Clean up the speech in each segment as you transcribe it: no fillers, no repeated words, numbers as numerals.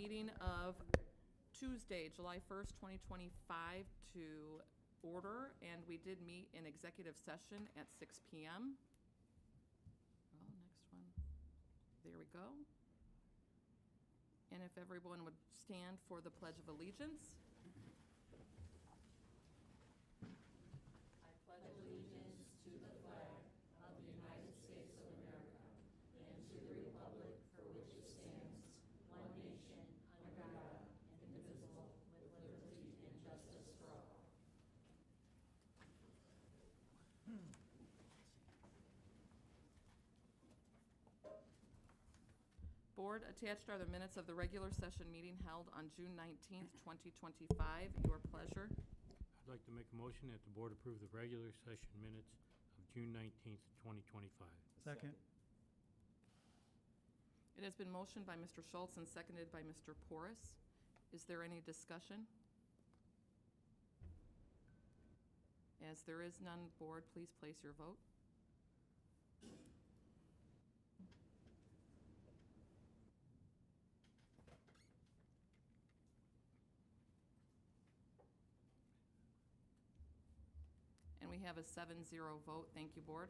meeting of Tuesday, July 1st, 2025 to order, and we did meet in executive session at 6 p.m. Well, next one. There we go. And if everyone would stand for the Pledge of Allegiance. I pledge allegiance to the flag of the United States of America and to the republic for which it stands, one nation, under God, indivisible, with liberty and justice for all. Board, attached are the minutes of the regular session meeting held on June 19th, 2025. Your pleasure. I'd like to make a motion that the board approve the regular session minutes of June 19th, 2025. Second. It has been motioned by Mr. Schultz and seconded by Mr. Porras. Is there any discussion? As there is none, board, please place your vote. And we have a 7-0 vote. Thank you, board.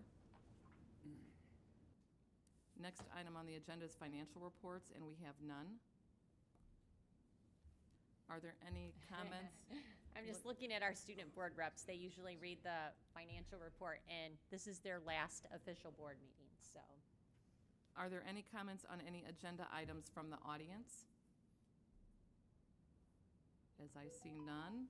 Next item on the agenda is financial reports, and we have none. Are there any comments? I'm just looking at our student board reps. They usually read the financial report, and this is their last official board meeting, so. Are there any comments on any agenda items from the audience? As I see none,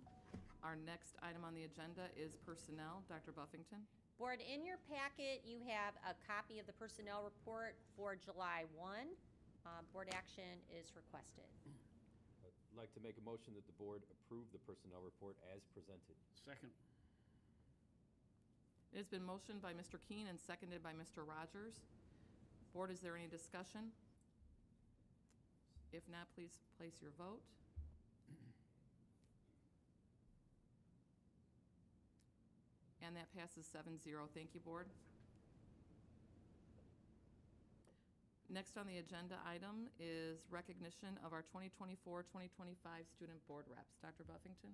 our next item on the agenda is personnel. Dr. Buffington. Board, in your packet, you have a copy of the personnel report for July 1. Board action is requested. I'd like to make a motion that the board approve the personnel report as presented. Second. It has been motioned by Mr. Keene and seconded by Mr. Rogers. Board, is there any discussion? If not, please place your vote. And that passes 7-0. Thank you, board. Next on the agenda item is recognition of our 2024-2025 student board reps. Dr. Buffington.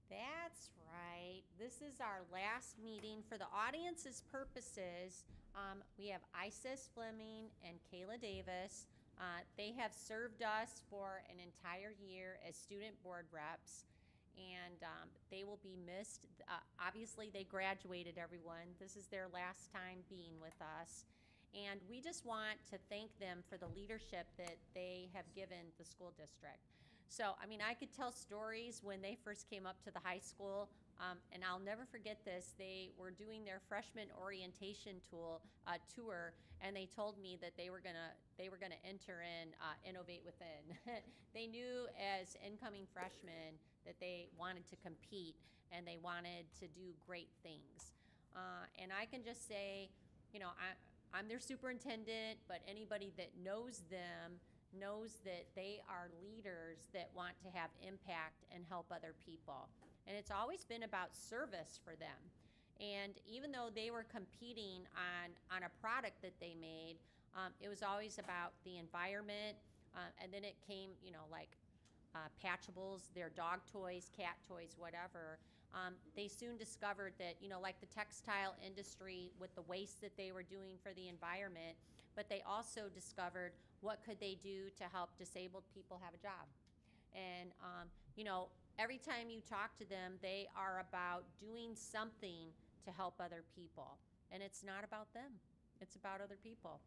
That's right. This is our last meeting. For the audience's purposes, we have Isis Fleming and Kayla Davis. They have served us for an entire year as student board reps, and they will be missed. Obviously, they graduated, everyone. This is their last time being with us. And we just want to thank them for the leadership that they have given the school district. So, I mean, I could tell stories when they first came up to the high school, and I'll never forget this. They were doing their freshman orientation tour, and they told me that they were gonna enter in Innovate Within. They knew as incoming freshmen that they wanted to compete and they wanted to do great things. And I can just say, you know, I'm their superintendent, but anybody that knows them knows that they are leaders that want to have impact and help other people. And it's always been about service for them. And even though they were competing on a product that they made, it was always about the environment. And then it came, you know, like Patchables, their dog toys, cat toys, whatever. They soon discovered that, you know, like the textile industry with the waste that they were doing for the environment, but they also discovered what could they do to help disabled people have a job. And, you know, every time you talk to them, they are about doing something to help other people. And it's not about them. It's about other people.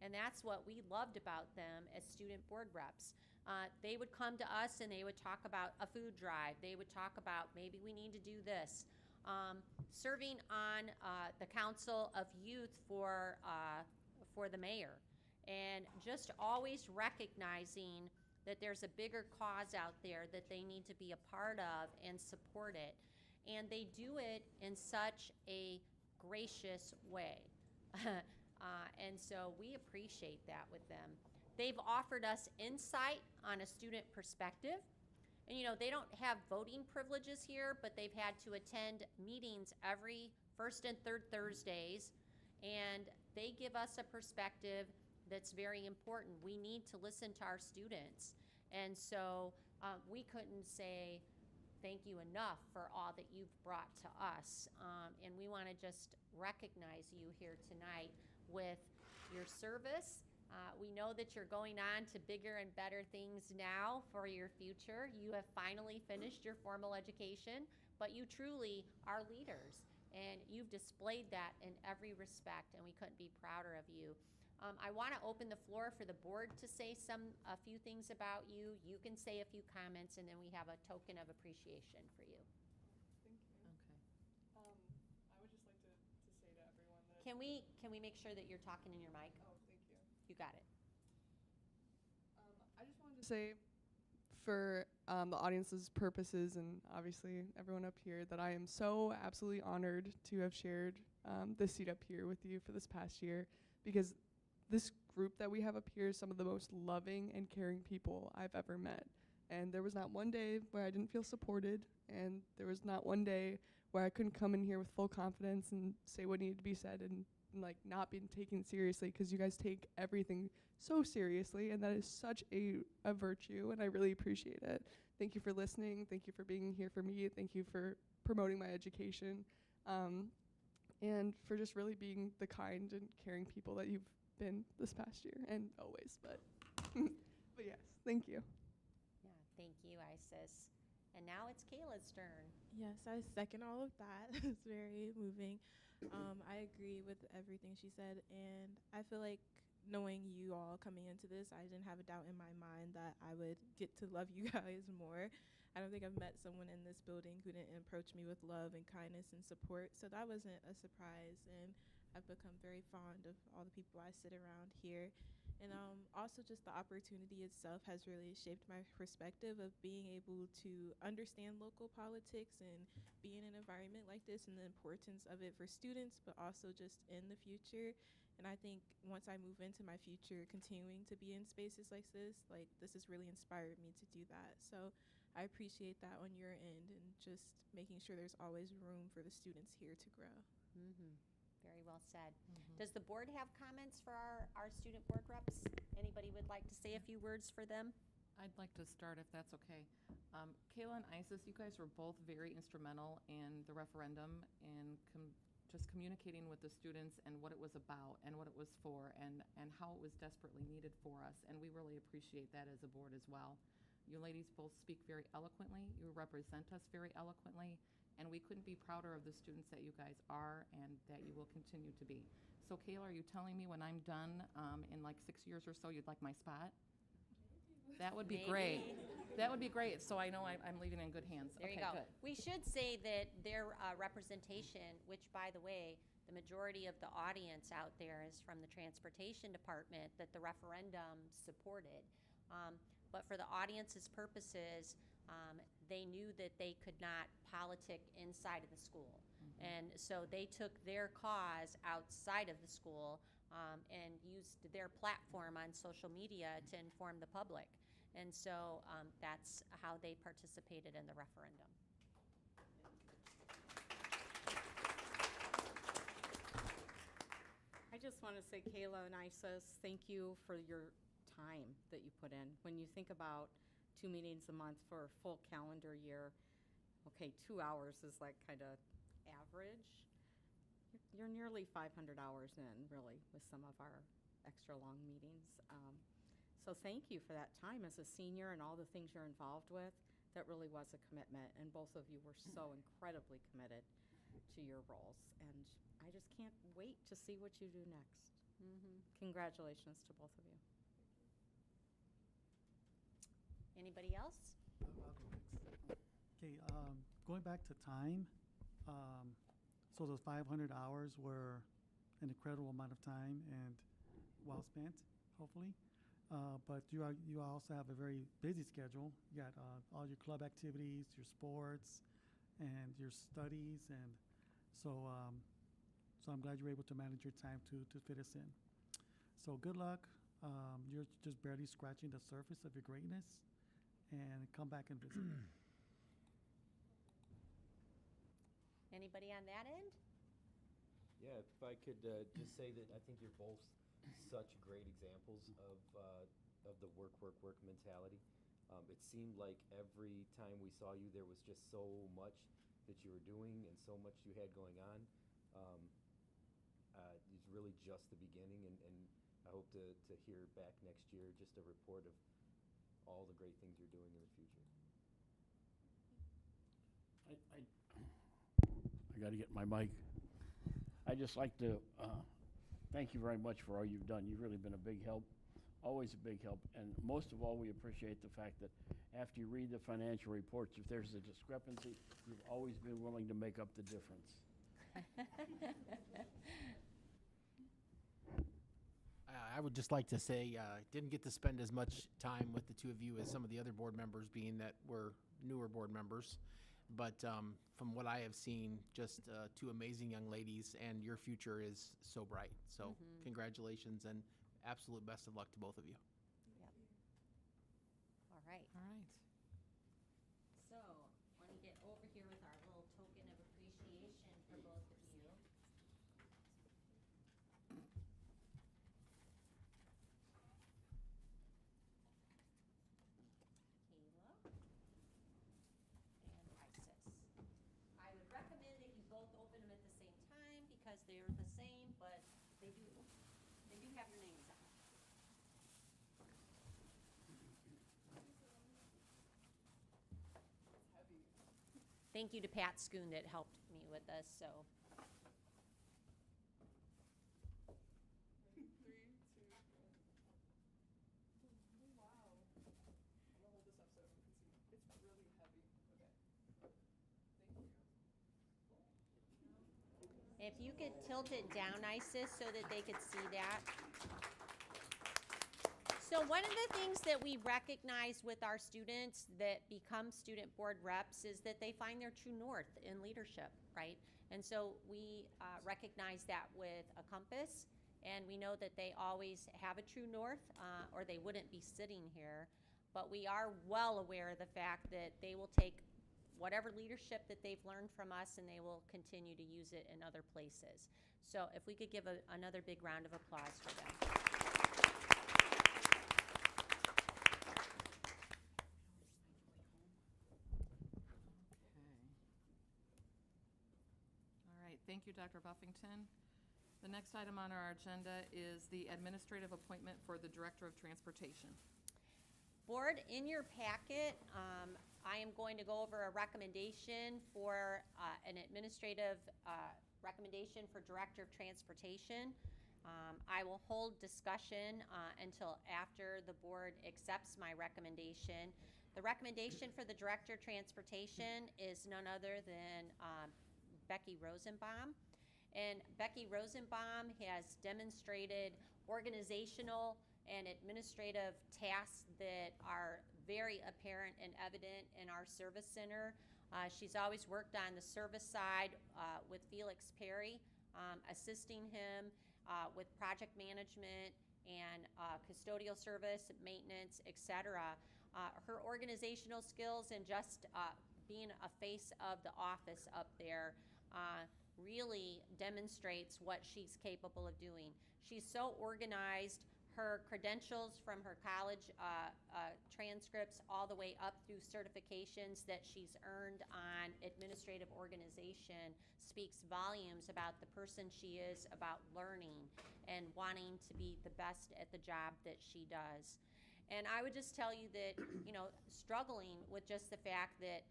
And that's what we loved about them as student board reps. They would come to us and they would talk about a food drive. They would talk about maybe we need to do this. Serving on the Council of Youth for the mayor. And just always recognizing that there's a bigger cause out there that they need to be a part of and support it. And they do it in such a gracious way. And so we appreciate that with them. They've offered us insight on a student perspective. And you know, they don't have voting privileges here, but they've had to attend meetings every first and third Thursdays. And they give us a perspective that's very important. We need to listen to our students. And so we couldn't say thank you enough for all that you've brought to us. And we want to just recognize you here tonight with your service. We know that you're going on to bigger and better things now for your future. You have finally finished your formal education, but you truly are leaders. And you've displayed that in every respect, and we couldn't be prouder of you. I want to open the floor for the board to say a few things about you. You can say a few comments, and then we have a token of appreciation for you. Thank you. Okay. I would just like to say to everyone that. Can we make sure that you're talking in your mic? Oh, thank you. You got it. I just wanted to say, for the audience's purposes and obviously everyone up here, that I am so absolutely honored to have shared this seat up here with you for this past year, because this group that we have up here is some of the most loving and caring people I've ever met. And there was not one day where I didn't feel supported, and there was not one day where I couldn't come in here with full confidence and say what needed to be said and like not being taken seriously, because you guys take everything so seriously, and that is such a virtue, and I really appreciate it. Thank you for listening. Thank you for being here for me. Thank you for promoting my education, and for just really being the kind and caring people that you've been this past year and always. But but yes, thank you. Yeah, thank you, Isis. And now it's Kayla's turn. Yes, I second all of that. It's very moving. I agree with everything she said, and I feel like knowing you all coming into this, I didn't have a doubt in my mind that I would get to love you guys more. I don't think I've met someone in this building who didn't approach me with love and kindness and support, so that wasn't a surprise, and I've become very fond of all the people I sit around here. And also just the opportunity itself has really shaped my perspective of being able to understand local politics and be in an environment like this, and the importance of it for students, but also just in the future. And I think once I move into my future, continuing to be in spaces like this has really inspired me to do that. So I appreciate that on your end, and just making sure there's always room for the students here to grow. Mm-hmm. Very well said. Does the board have comments for our student board reps? Anybody would like to say a few words for them? I'd like to start if that's okay. Kayla and Isis, you guys were both very instrumental in the referendum and just communicating with the students and what it was about and what it was for, and how it was desperately needed for us. And we really appreciate that as a board as well. You ladies both speak very eloquently. You represent us very eloquently. And we couldn't be prouder of the students that you guys are and that you will continue to be. So Kayla, are you telling me when I'm done in like 6 years or so, you'd like my spot? That would be great. That would be great. So I know I'm leaving in good hands. There okay, you go. Good. We should say that their representation, which by the way, the majority of the audience out there is from the transportation department that the referendum supported. But for the audience's purposes, they knew that they could not politic inside of the school. And so they took their cause outside of the school and used their platform on social media to inform the public. And so that's how they participated in the referendum. I just want to say, Kayla and Isis, thank you for your time that you put in. When you think about 2 meetings a month for a full calendar year, okay, 2 hours is like kind of average. You're nearly 500 hours in, really, with some of our extra long meetings. So thank you for that time as a senior and all the things you're involved with. That really was a commitment, and both of you were so incredibly committed to your roles. And I just can't wait to see what you do next. Congratulations to both of you. Anybody else? I'll go next. Okay, going back to time, so those 500 hours were an incredible amount of time and well spent, hopefully. But you also have a very busy schedule. You got all your club activities, your sports, and your studies, and so I'm glad you were able to manage your time to fit us in. So good luck. You're just barely scratching the surface of your greatness, and come back and visit. Anybody on that end? Yeah, if I could just say that I think you're both such great examples of the work mentality. It seemed like every time we saw you, there was just so much that you were doing and so much you had going on. It's really just the beginning, and I hope to hear back next year just a report of all the great things you're doing in the future. I got to get my mic. I just like to thank you very much for all you've done. You've really been a big help, always a big help. And most of all, we appreciate the fact that after you read the financial reports, if there's a discrepancy, you've always been willing to make up the difference. I would just like to say, didn't get to spend as much time with the two of you as some of the other board members, being that we're newer board members. But from what I have seen, just two amazing young ladies, and your future is so bright. So congratulations and absolute best of luck to both of you. Yep. All right. All right. So, let me get over here with our little token of appreciation for both of you. Kayla and Isis. I would recommend that you both open them at the same time because they're the same, but they do have your names on. Thank you to Pat Schoon that helped me with this, so. If you could tilt it down, Isis, so that they could see that. So one of the things that we recognize with our students that become student board reps is that they find their true north in leadership, right? And so we recognize that with a compass, and we know that they always have a true north, or they wouldn't be sitting here. But we are well aware of the fact that they will take whatever leadership that they've learned from us, and they will continue to use it in other places. So if we could give another big round of applause for them. Thank you, Dr. Buffington. The next item on our agenda is the administrative appointment for the Director of Transportation. Board, in your packet, I am going to go over a recommendation for an administrative recommendation for Director of Transportation. I will hold discussion until after the board accepts my recommendation. The recommendation for the Director of Transportation is none other than Becky Rosenbaum. And Becky Rosenbaum has demonstrated organizational and administrative tasks that are very apparent and evident in our service center. She's always worked on the service side with Felix Perry, assisting him with project management and custodial service, maintenance, etc. Her organizational skills and just being a face of the office up there really demonstrates what she's capable of doing. She's so organized. Her credentials from her college transcripts all the way up through certifications that she's earned on administrative organization speaks volumes about the person she is, about learning and wanting to be the best at the job that she does. And I would just tell you that, struggling with just the fact that,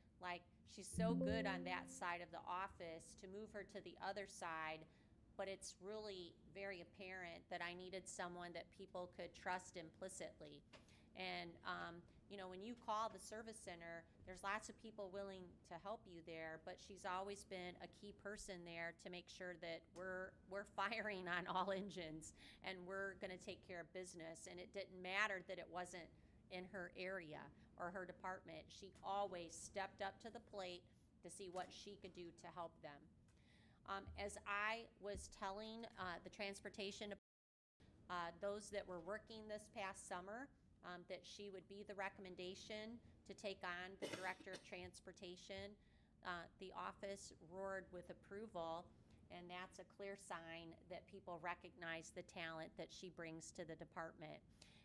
she's so good on that side of the office, to move her to the other side, but it's really very apparent that I needed someone that people could trust implicitly. And, when you call the service center, there's lots of people willing to help you there, but she's always been a key person there to make sure that we're firing on all engines and we're going to take care of business. And it didn't matter that it wasn't in her area or her department. She always stepped up to the plate to see what she could do to help them. As I was telling the transportation those that were working this past summer, that she would be the recommendation to take on the Director of Transportation. The office roared with approval, and that's a clear sign that people recognize the talent that she brings to the department.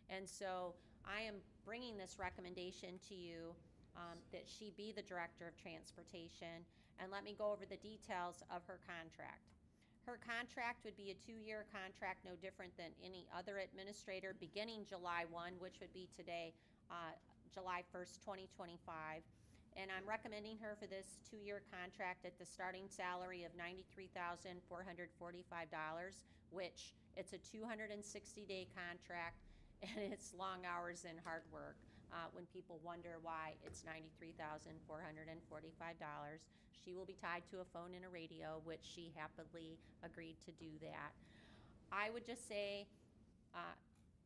And so I am bringing this recommendation to you that she be the Director of Transportation. And let me go over the details of her contract. Her contract would be a 2-year contract, no different than any other administrator, beginning July 1, which would be today, July 1st, 2025. And I'm recommending her for this 2-year contract at the starting salary of $93,445, which it's a 260-day contract, and it's long hours and hard work. When people wonder why it's $93,445, she will be tied to a phone and a radio, which she happily agreed to do that. I would just say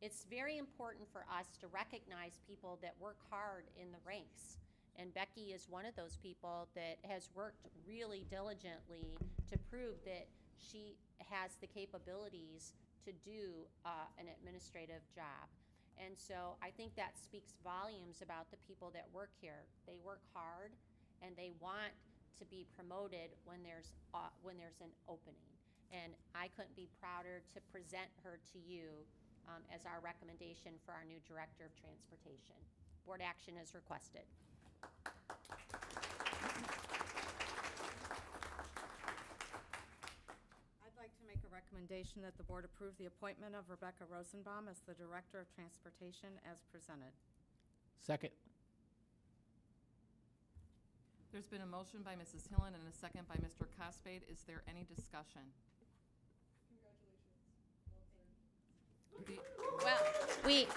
it's very important for us to recognize people that work hard in the ranks. And Becky is one of those people that has worked really diligently to prove that she has the capabilities to do an administrative job. And so I think that speaks volumes about the people that work here. They work hard and they want to be promoted when there's an opening. And I couldn't be prouder to present her to you as our recommendation for our new Director of Transportation. Board action is requested. I'd like to make a recommendation that the board approve the appointment of Rebecca Rosenbaum as the Director of Transportation as presented. Second. There's been a motion by Mrs. Hillen and a second by Mr. Cospade. Is there any discussion? Well,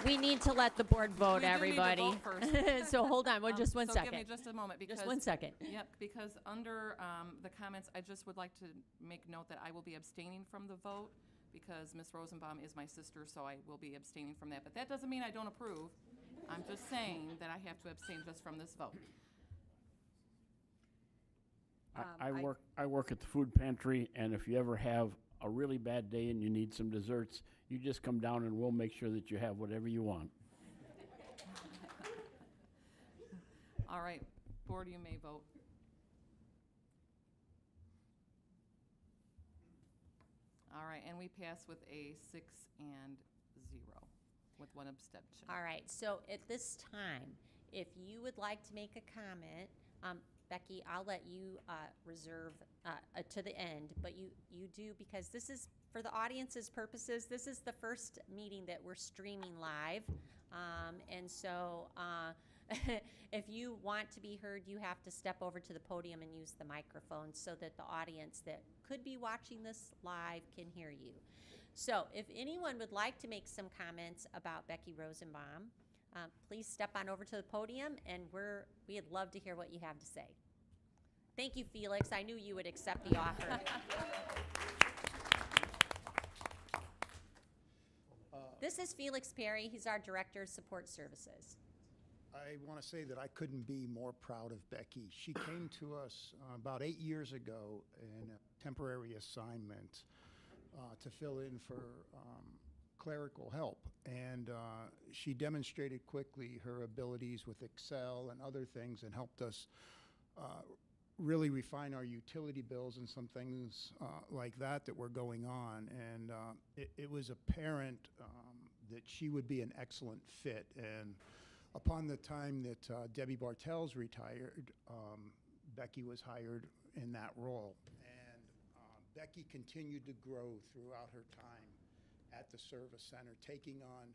we need to let the board vote, We do need to everybody. vote first. So hold on, just one So second. give me just a moment, because. Just 1 second. Yep, because under the comments, I just would like to make note that I will be abstaining from the vote, because Ms. Rosenbaum is my sister, so I will be abstaining from that. But that doesn't mean I don't approve. I'm just saying that I have to abstain just from this vote. I work at the food pantry, and if you ever have a really bad day and you need some desserts, you just come down and we'll make sure that you have whatever you want. All right, board, you may vote. All right, and we pass with a 6-0, with 1 abstention. All right, so at this time, if you would like to make a comment, Becky, I'll let you reserve to the end, but you do, because this is, for the audience's purposes, this is the first meeting that we're streaming live. And so if you want to be heard, you have to step over to the podium and use the microphone so that the audience that could be watching this live can hear you. So if anyone would like to make some comments about Becky Rosenbaum, please step on over to the podium, and we'd love to hear what you have to say. Thank you, Felix. I knew you would accept the offer. This is Felix Perry. He's our Director of Support Services. I want to say that I couldn't be more proud of Becky. She came to us about 8 years ago in a temporary assignment to fill in for clerical help, and she demonstrated quickly her abilities with Excel and other things, and helped us really refine our utility bills and some things like that were going on. And it was apparent that she would be an excellent fit. And upon the time that Debbie Bartels retired, Becky was hired in that role. And Becky continued to grow throughout her time at the service center, taking on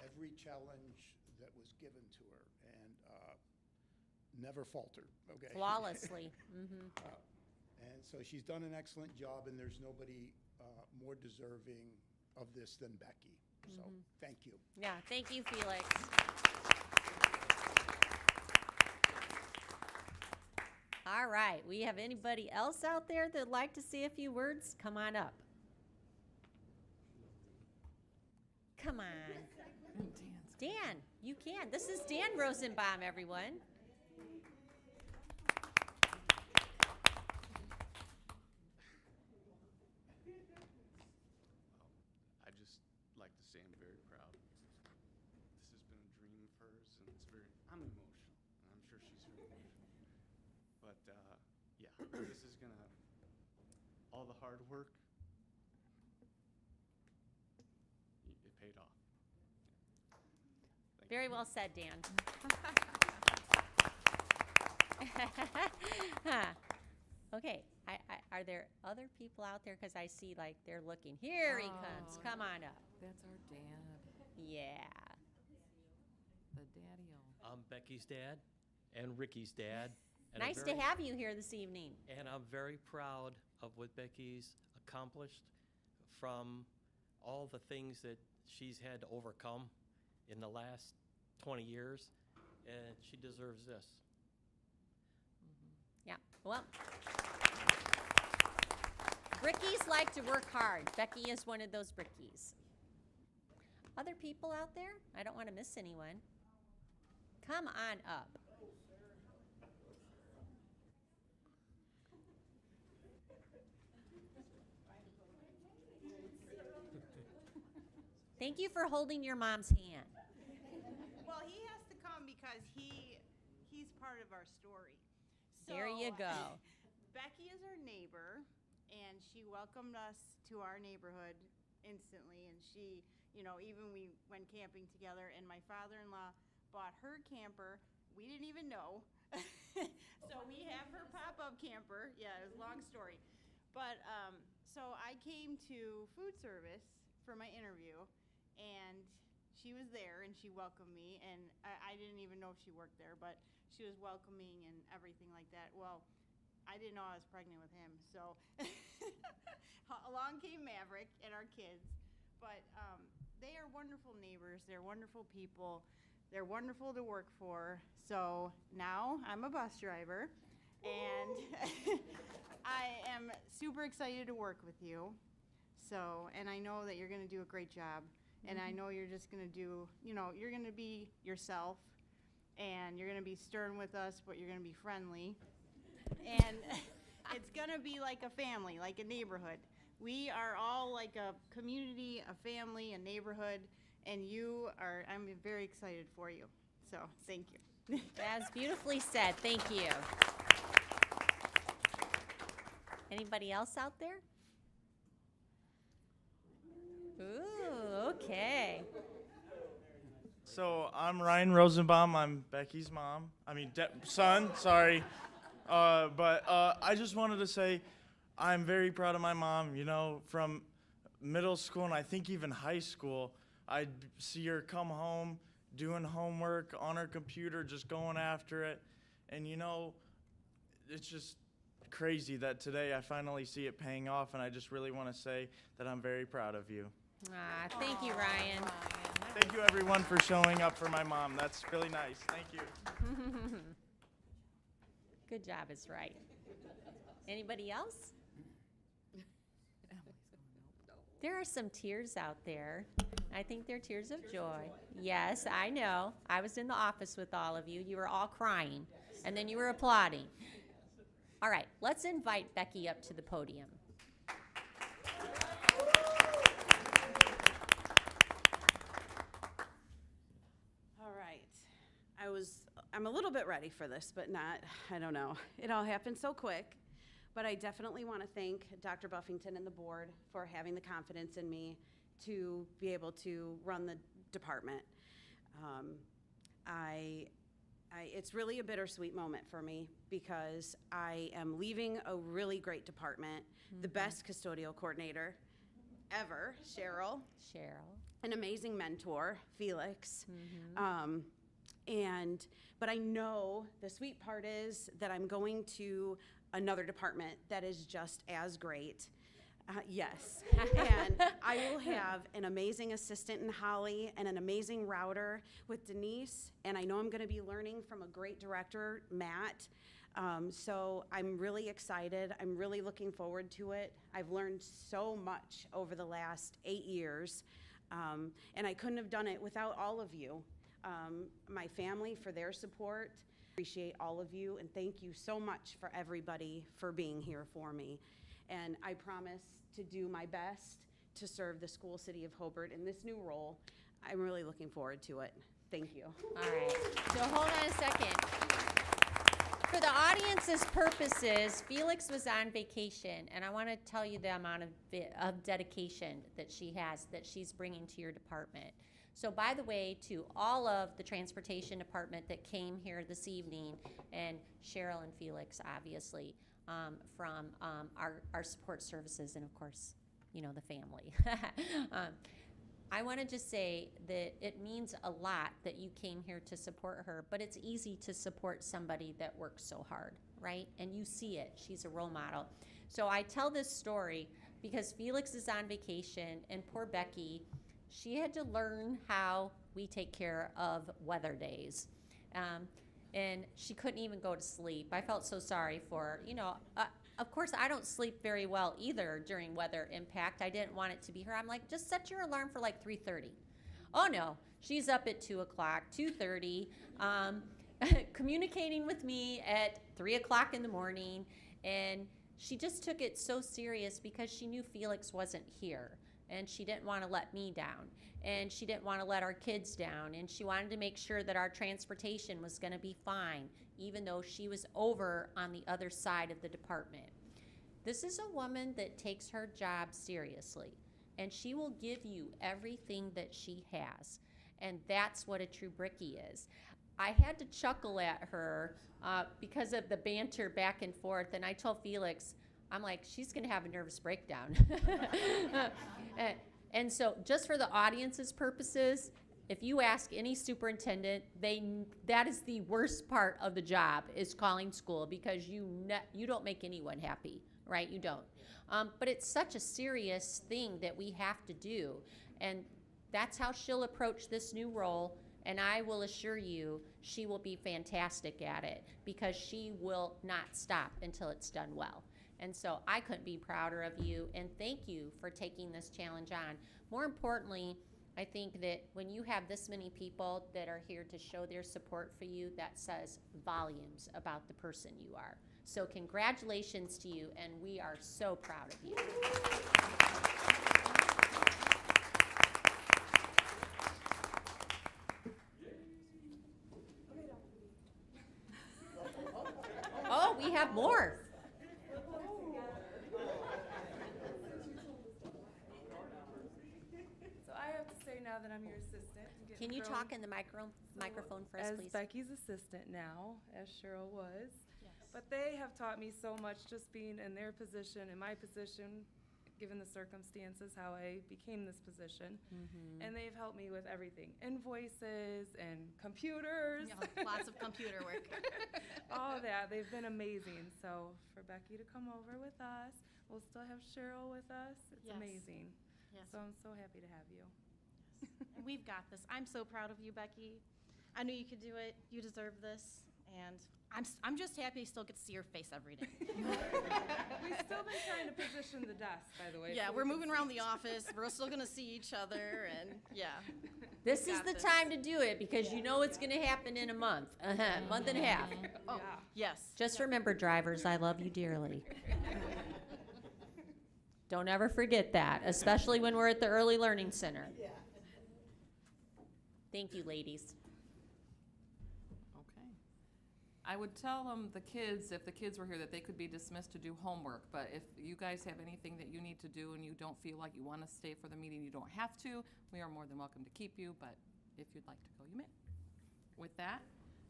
every challenge that was given to her, and never faltered. Okay. Flawlessly. Mm-hmm. And so she's done an excellent job, and there's nobody more deserving of this than Becky. So thank you. Yeah, thank you, Felix. All right, we have anybody else out there that'd like to say a few words? Come on up. Come on. Dan, you can. This is Dan Rosenbaum, everyone. I just like to say I'm very proud. This has been a dream of hers, and I'm emotional, and I'm sure she's very emotional. But yeah, this is gonna, all the hard work, it paid off. Thank Very well said, Dan. Okay, are there other people out there? Because I see like they're looking. Here he comes. Oh, Come on up. That's our dad, Yeah. the daddy-o. I'm Becky's dad and Ricky's dad. And Nice to have you here this evening. And I'm very proud of what Becky's accomplished from all the things that she's had to overcome in the last 20 years, and she deserves this. Yeah, well, Brickies like to work hard. Becky is one of those Brickies. Other people out there? I don't want to miss anyone. Come on up. Thank you for holding your mom's hand. Well, he has to come because he's part of our story. There you go. Becky is our neighbor, and she welcomed us to our neighborhood instantly. And she, even we went camping together, and my father-in-law bought her camper. We didn't even know. So we have her pop-up camper. Yeah, it was a long story. But so I came to food service for my interview, and she was there, and she welcomed me, and I didn't even know she worked there, but she was welcoming and everything like that. Well, I didn't know I was pregnant with him, so along came Maverick and our kids. But they are wonderful neighbors. They're wonderful people. They're wonderful to work for. So now I'm a bus driver, and I am super excited to work with you. So, and I know that you're going to do a great job. And I know you're just going to do, you're going to be yourself, and you're going to be stern with us, but you're going to be friendly. And it's going to be like a family, like a neighborhood. We are all like a community, a family, a neighborhood, and I'm very excited for you. So, thank you. That's beautifully said. Thank you. Anybody else out there? Ooh, okay. So I'm Ryan Rosenbaum. I'm Becky's son, sorry. But I just wanted to say I'm very proud of my mom. From middle school and I think even high school, I'd see her come home doing homework on her computer, just going after it. And it's just crazy that today I finally see it paying off, and I just really want to say that I'm very proud of you. Thank you, Ryan. Thank you, everyone, for showing up for my mom. That's really nice. Thank you. Good job is right. Anybody else? There are some tears out there. I think they're tears of joy. Yes, I know. I was in the office with all of you. You were all crying, and then you were applauding. All right, let's invite Becky up to the podium. I'm a little bit ready for this, but not, I don't know. It all happened so quick. But I definitely want to thank Dr. Buffington and the board for having the confidence in me to be able to run the department. It's really a bittersweet moment for me because I am leaving a really great department, the best custodial coordinator ever, Cheryl. An amazing mentor, Felix. But I know the sweet part is that I'm going to another department that is just as great. Yes. And I will have an amazing assistant in Holly and an amazing router with Denise. And I know I'm going to be learning from a great director, Matt. So I'm really excited. I'm really looking forward to it. I've learned so much over the last 8 years. And I couldn't have done it without all of you. My family for their support. Appreciate all of you, and thank you so much for everybody for being here for me. And I promise to do my best to serve the school city of Hobart in this new role. I'm really looking forward to it. Thank you. All right, so hold on a second. For the audience's purposes, Felix was on vacation, and I want to tell you the amount of dedication that she has, that she's bringing to your department. So by the way, to all of the transportation department that came here this evening, and Cheryl and Felix, obviously, from our support services, and of course, you know, the family. I want to just say that it means a lot that you came here to support her, but it's easy to support somebody that works so hard, right? And you see it. She's a role model. So I tell this story because Felix is on vacation, and poor Becky, she had to learn how we take care of weather days. And she couldn't even go to sleep. I felt so sorry for her. You know, of course, I don't sleep very well either during weather impact. I didn't want it to be her. I'm like, just set your alarm for like 3:30. Oh no, she's up at 2 o'clock, 2:30, communicating with me at 3 o'clock in the morning. And she just took it so serious because she knew Felix wasn't here. And she didn't want to let me down. And she didn't want to let our kids down. And she wanted to make sure that our transportation was going to be fine, even though she was over on the other side of the department. This is a woman that takes her job seriously, and she will give you everything that she has. And that's what a true Brickie is. I had to chuckle at her because of the banter back and forth, and I told Felix, I'm like, she's going to have a nervous breakdown. And so just for the audience's purposes, if you ask any superintendent, that is the worst part of the job, is calling school, because you don't make anyone happy, right? You don't. But it's such a serious thing that we have to do. And that's how she'll approach this new role. And I will assure you, she will be fantastic at it, because she will not stop until it's done well. And so I couldn't be prouder of you, and thank you for taking this challenge on. More importantly, I think that when you have this many people that are here to show their support for you, that says volumes about the person you are. So congratulations to you, and we are so proud of you. Oh, we have more. So I have to say now that I'm your assistant. Can you talk in the microphone for us, as please? Becky's assistant now, as Cheryl was. Yes. But they have taught me so much, just being in their position, in my position, given the circumstances, how I became this position. Mm-hmm. And they've helped me with everything, invoices and computers. Yeah, lots of computer work. All that. They've been amazing. So for Becky to come over with us, we'll still have Cheryl with us. It's Yes. amazing. Yes. So I'm so happy to have you. And we've got this. I'm so proud of you, Becky. I knew you could do it. You deserve this. And I'm just happy I still get to see your face every day. We've still been trying to position the desk, by the way. Yeah, so we're we can moving see around the each other. office. We're still going to see each other, and yeah. This We've is got the this. time to do it, because you know it's going to happen in a month, month and a half. Oh, yes. Just remember, drivers, I love you dearly. Don't ever forget that, especially when we're at the Early Learning Center. Thank you, ladies. Okay. I would tell the kids, if the kids were here, that they could be dismissed to do homework. But if you guys have anything that you need to do and you don't feel like you want to stay for the meeting, you don't have to. We are more than welcome to keep you, but if you'd like to go, you may. With that,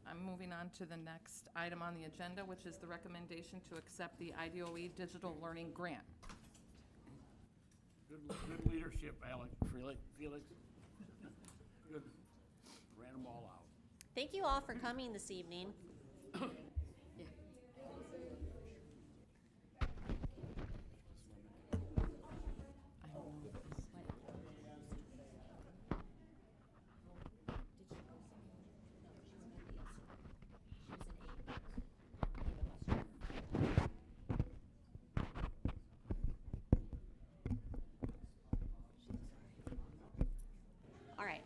I'm moving on to the next item on the agenda, which is the recommendation to accept the IDOE Digital Learning Grant. Good leadership, Alec, Felix. Good. Ran them all out. Thank you all for coming this evening. All right,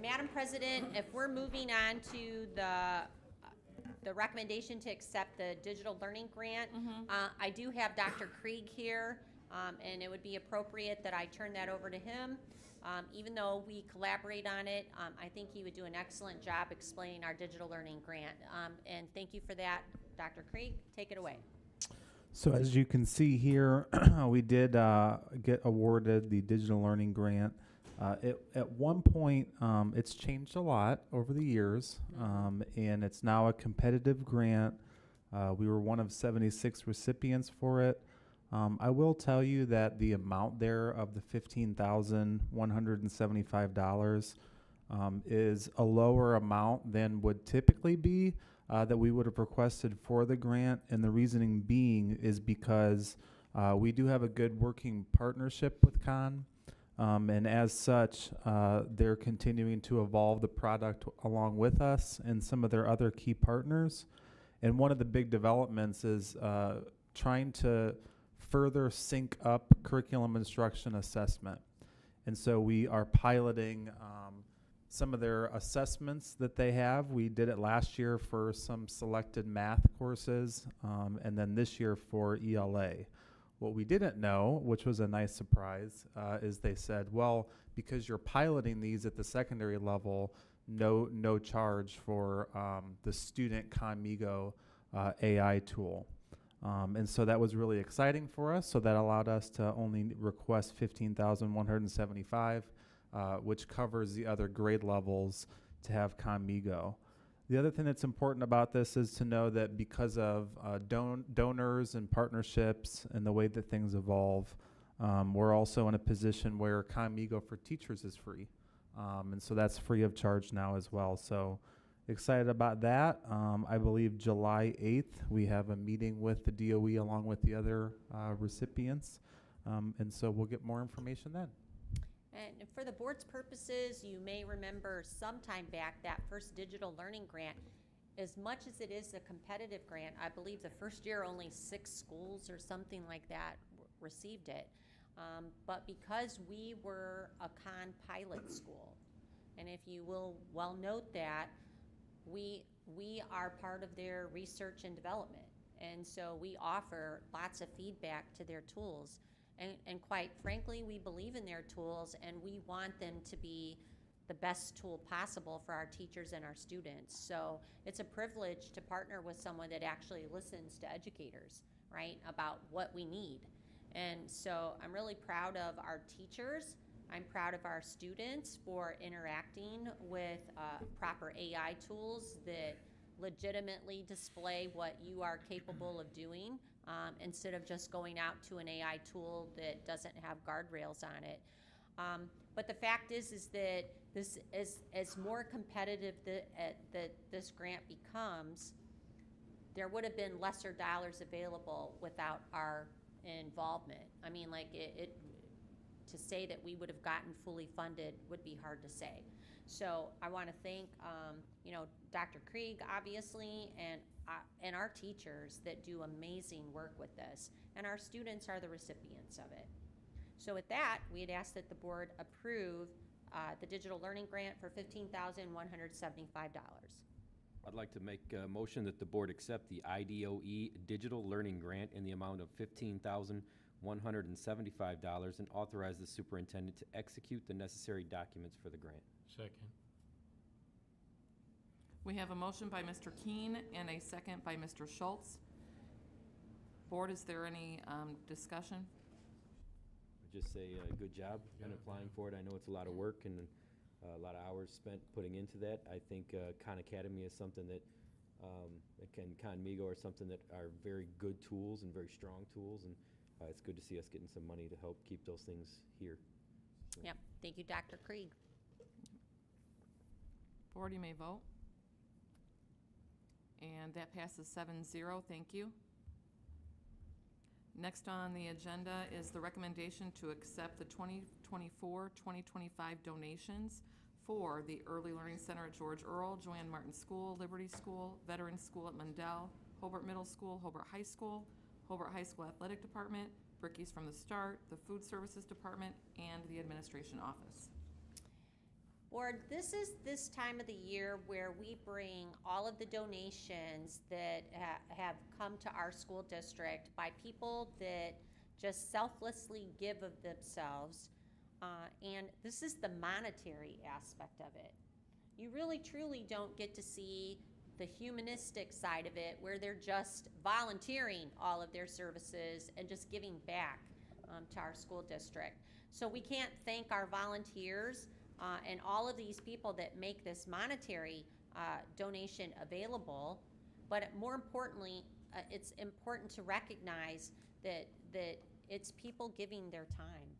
Madam President, if we're moving on to the recommendation to accept the digital learning grant, I do have Dr. Krieg here, and it would be appropriate that I turn that over to him. Even though we collaborate on it, I think he would do an excellent job explaining our digital learning grant. And thank you for that, Dr. Krieg. Take it away. So as you can see here, we did get awarded the digital learning grant At one point, it's changed a lot over the years, and it's now a competitive grant. We were one of 76 recipients for it. I will tell you that the amount there of the $15,175 is a lower amount than would typically be that we would have requested for the grant, and the reasoning being is because we do have a good working partnership with Con. And as such, they're continuing to evolve the product along with us and some of their other key partners. And one of the big developments is trying to further sync up curriculum instruction assessment. And so we are piloting some of their assessments that they have. We did it last year for some selected math courses, and then this year for ELA. What we didn't know, which was a nice surprise, is they said, well, because you're piloting these at the secondary level, no charge for the student Conmigo AI tool. And so that was really exciting for us. So that allowed us to only request $15,175, which covers the other grade levels to have Conmigo. The other thing that's important about this is to know that because of donors and partnerships and the way that things evolve, we're also in a position where Conmigo for teachers is free. And so that's free of charge now as well. So excited about that. I believe July 8th, we have a meeting with the DOE along with the other recipients. And so we'll get more information then. And for the board's purposes, you may remember sometime back that first digital learning grant, as much as it is a competitive grant, I believe the first year only 6 schools or something like that received it. But because we were a Con pilot school, and if you will well note that, we are part of their research and development. And so we offer lots of feedback to their tools. And quite frankly, we believe in their tools, and we want them to be the best tool possible for our teachers and our students. So it's a privilege to partner with someone that actually listens to educators, right, about what we need. And so I'm really proud of our teachers. I'm proud of our students for interacting with proper AI tools that legitimately display what you are capable of doing, instead of just going out to an AI tool that doesn't have guardrails on it. But the fact is that this is as more competitive that this grant becomes, there would have been lesser dollars available without our involvement. I mean, like to say that we would have gotten fully funded would be hard to say. So I want to thank, Dr. Krieg, obviously, and our teachers that do amazing work with this. And our students are the recipients of it. So with that, we'd ask that the board approve the digital learning grant for $15,175. I'd like to make a motion that the board accept the IDOE Digital Learning Grant in the amount of $15,175 and authorize the superintendent to execute the necessary documents for the grant. Second. We have a motion by Mr. Keen and a second by Mr. Schultz. Board, is there any discussion? I'd just say good job in applying for it. I know it's a lot of work and a lot of hours spent putting into that. I think Khan Academy is something that, Conmigo are something that are very good tools and very strong tools, and it's good to see us getting some money to help keep those things here. So. Yep, thank you, Dr. Krieg. Board, you may vote. And that passes 7-0, thank you. Next on the agenda is the recommendation to accept the 2024-2025 donations for the Early Learning Center at George Earl, Joanne Martin School, Liberty School, Veterans School at Mundell, Hobart Middle School, Hobart High School Athletic Department, Bricky's from the Start, the Food Services Department, and the Administration Office. Board, this is this time of the year where we bring all of the donations that have come to our school district by people that just selflessly give of themselves, and this is the monetary aspect of it. You really truly don't get to see the humanistic side of it where they're just volunteering all of their services and just giving back to our school district. So we can't thank our volunteers and all of these people that make this monetary donation available, but more importantly, it's important to recognize that it's people giving their time.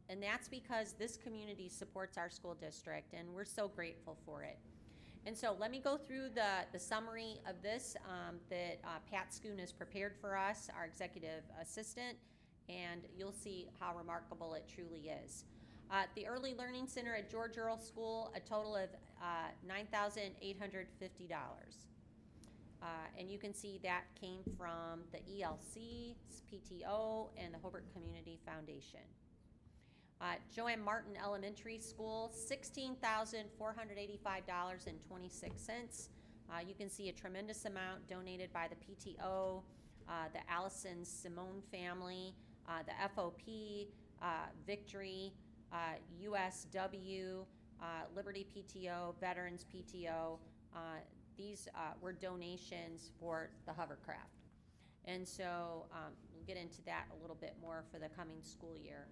And that's because this community supports our school district, and we're so grateful for it. And so let me go through the summary of this that Pat Schoon has prepared for us, our executive assistant, and you'll see how remarkable it truly is. The Early Learning Center at George Earl School, a total of $9,850. And you can see that came from the ELC, PTO, and the Hobart Community Foundation. Joanne Martin Elementary School, $16,485.26. You can see a tremendous amount donated by the PTO, the Allison Simone family, the FOP, Victory, USW, Liberty PTO, Veterans PTO. These were donations for the hovercraft. And so we'll get into that a little bit more for the coming school year.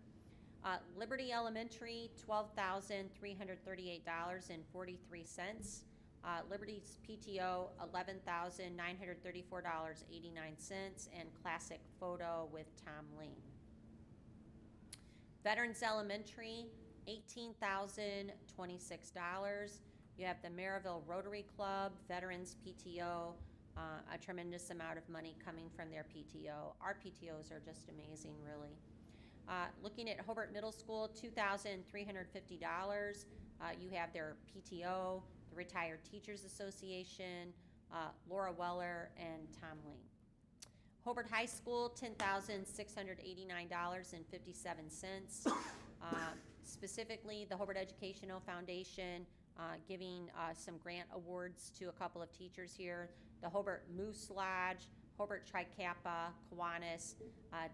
Liberty Elementary, $12,338.43. Liberty's PTO, $11,934.89, and Classic Photo with Tom Lane. Veterans Elementary, $18,026. You have the Maryville Rotary Club, Veterans PTO, a tremendous amount of money coming from their PTO. Our PTOs are just amazing, really. Looking at Hobart Middle School, $2,350. You have their PTO, the Retired Teachers Association, Laura Weller, and Tom Lane. Hobart High School, $10,689.57. Specifically, the Hobart Educational Foundation giving some grant awards to a couple of teachers here. The Hobart Moose Lodge, Hobart Tri Kappa, Kiwanis,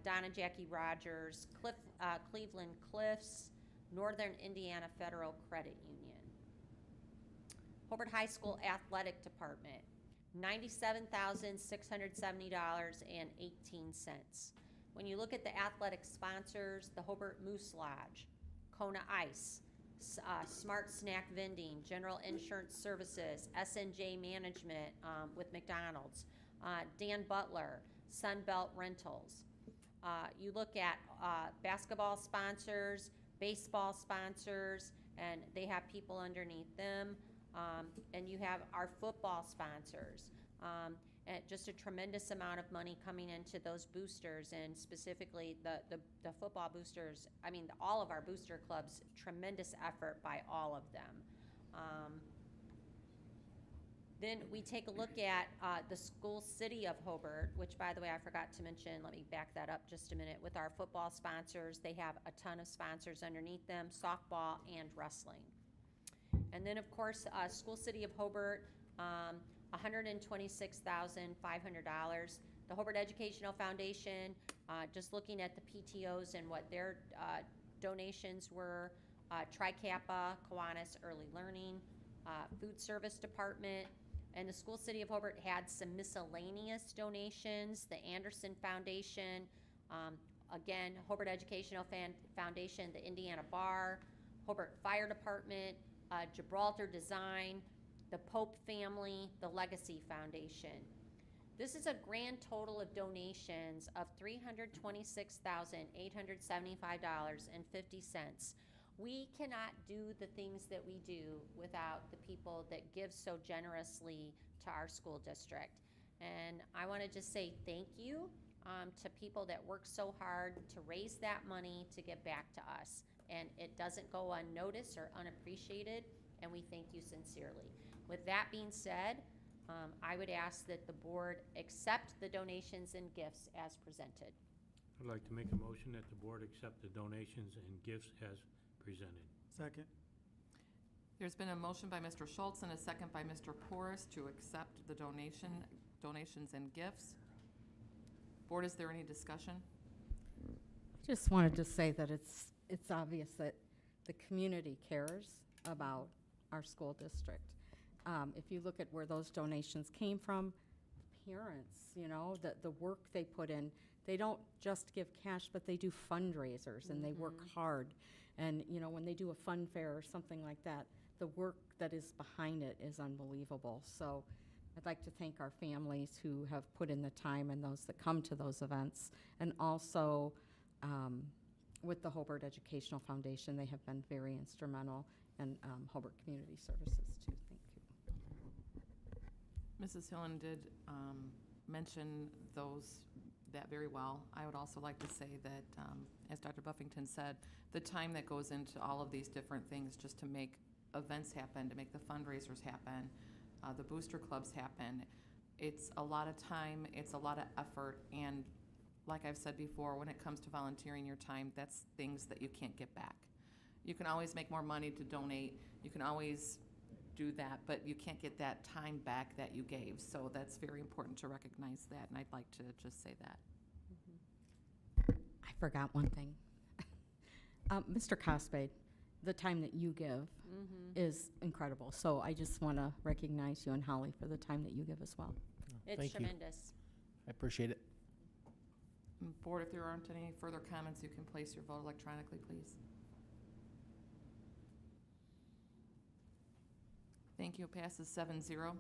Donna Jackie Rogers, Cleveland Cliffs, Northern Indiana Federal Credit Union. Hobart High School Athletic Department, $97,670.18. When you look at the athletic sponsors, the Hobart Moose Lodge, Kona Ice, Smart Snack Vending, General Insurance Services, S&J Management with McDonald's, Dan Butler, Sunbelt Rentals. You look at basketball sponsors, baseball sponsors, and they have people underneath them. And you have our football sponsors. And just a tremendous amount of money coming into those boosters, and specifically the football boosters. I mean, all of our booster clubs, tremendous effort by all of them. Then we take a look at the school city of Hobart, which, by the way, I forgot to mention. Let me back that up just a minute. With our football sponsors, they have a ton of sponsors underneath them, softball and wrestling. And then, of course, school city of Hobart, $126,500. The Hobart Educational Foundation, just looking at the PTOs and what their donations were, Tri Kappa, Kiwanis Early Learning, Food Service Department, and the school city of Hobart had some miscellaneous donations. The Anderson Foundation, again, Hobart Educational Foundation, the Indiana Bar, Hobart Fire Department, Gibraltar Design, the Pope family, the Legacy Foundation. This is a grand total of donations of $326,875.50. We cannot do the things that we do without the people that give so generously to our school district. And I want to just say thank you to people that work so hard to raise that money to give back to us. And it doesn't go unnoticed or unappreciated, and we thank you sincerely. With that being said, I would ask that the board accept the donations and gifts as presented. I'd like to make a motion that the board accept the donations and gifts as presented. Second. There's been a motion by Mr. Schultz and a second by Mr. Porras to accept the donations and gifts. Board, is there any discussion? Just wanted to say that it's obvious that the community cares about our school district. If you look at where those donations came from, parents, you know, the work they put in. They don't just give cash, but they do fundraisers and they work hard. And, you know, when they do a fun fair or something like that, the work that is behind it is unbelievable. So I'd like to thank our families who have put in the time and those that come to those events. And also with the Hobart Educational Foundation, they have been very instrumental, and Hobart Community Services too. Thank you. Mrs. Hillen did mention that very well. I would also like to say that, as Dr. Buffington said, the time that goes into all of these different things just to make events happen, to make the fundraisers happen, the booster clubs happen, it's a lot of time, it's a lot of effort, and like I've said before, when it comes to volunteering your time, that's things that you can't get back. You can always make more money to donate, you can always do that, but you can't get that time back that you gave. So that's very important to recognize that, and I'd like to just say that. I forgot one thing. Mr. Cosbade, the time that you give is incredible. So I just want to recognize you and Holly for the time that you give as well. It's Thank you. tremendous. I appreciate it. Board, if there aren't any further comments, you can place your vote electronically, please. Thank you. Passes 7-0.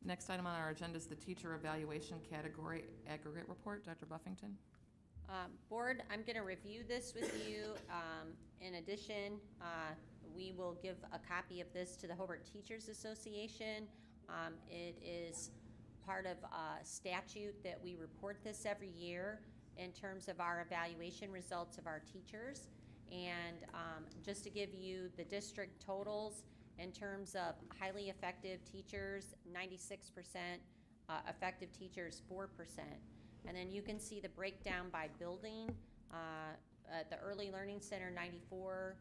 Next item on our agenda is the teacher evaluation category aggregate report. Dr. Buffington. Board, I'm going to review this with you. In addition, we will give a copy of this to the Hobart Teachers Association. It is part of a statute that we report this every year in terms of our evaluation results of our teachers. And just to give you the district totals, in terms of highly effective teachers, 96%, effective teachers, 4%. And then you can see the breakdown by building. At the Early Learning Center, 94%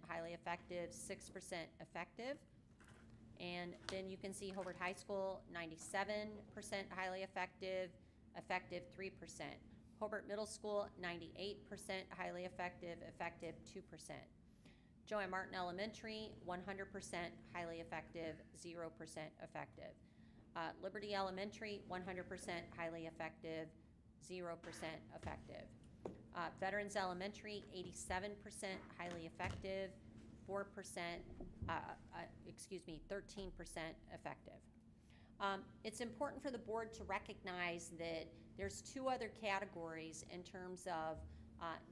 highly effective, 6% effective. And then you can see Hobart High School, 97% highly effective, effective 3%. Hobart Middle School, 98% highly effective, effective 2%. Joanne Martin Elementary, 100% highly effective, 0% effective. Liberty Elementary, 100% highly effective, 0% effective. Veterans Elementary, 87% highly effective, 4%, 13% effective. It's important for the board to recognize that there's two other categories in terms of